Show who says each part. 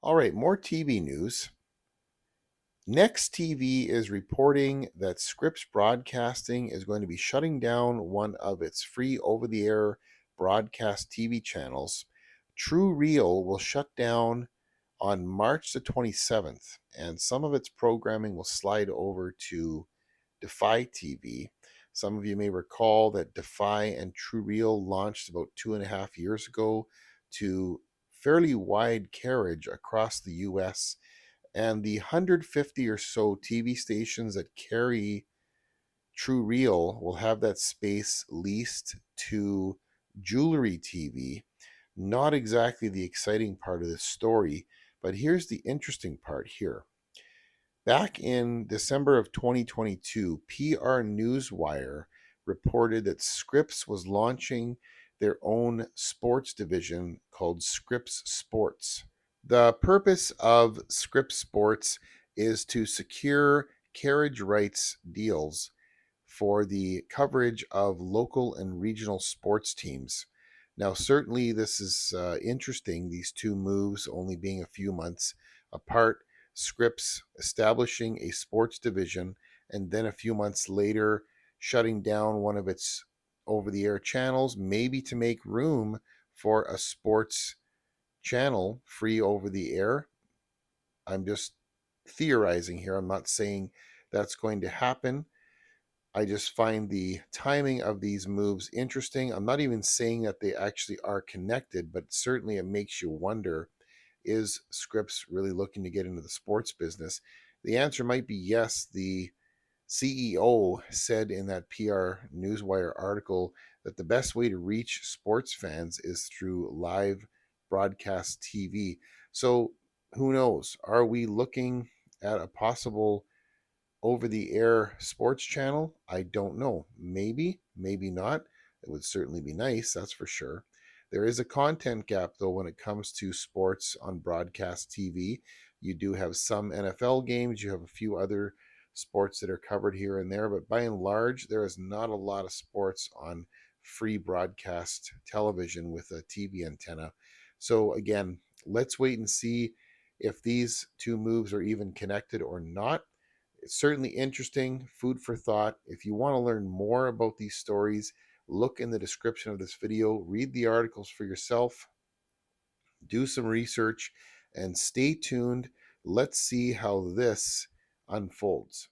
Speaker 1: All right, more TV news. Next TV is reporting that Scripps Broadcasting is going to be shutting down one of its free over-the-air broadcast TV channels. TrueReal will shut down on March the 27th, and some of its programming will slide over to Defy TV. Some of you may recall that Defy and TrueReal launched about 2.5 years ago to fairly wide carriage across the US, and the 150 or so TV stations that carry TrueReal will have that space leased to Jewelry TV. Not exactly the exciting part of this story, but here's the interesting part here. Back in December of 2022, PR Newswire reported that Scripps was launching their own sports division called Scripps Sports. The purpose of Scripps Sports is to secure carriage rights deals for the coverage of local and regional sports teams. Now, certainly this is interesting, these two moves only being a few months apart. Scripps establishing a sports division, and then a few months later shutting down one of its over-the-air channels, maybe to make room for a sports channel free over the air. I'm just theorizing here. I'm not saying that's going to happen. I just find the timing of these moves interesting. I'm not even saying that they actually are connected, but certainly it makes you wonder, is Scripps really looking to get into the sports business? The answer might be yes. The CEO said in that PR Newswire article that the best way to reach sports fans is through live broadcast TV. So who knows? Are we looking at a possible over-the-air sports channel? I don't know. Maybe, maybe not. It would certainly be nice, that's for sure. There is a content gap, though, when it comes to sports on broadcast TV. You do have some NFL games, you have a few other sports that are covered here and there, but by and large, there is not a lot of sports on free broadcast television with a TV antenna. So again, let's wait and see if these two moves are even connected or not. It's certainly interesting, food for thought. If you want to learn more about these stories, look in the description of this video, read the articles for yourself, do some research, and stay tuned. Let's see how this unfolds.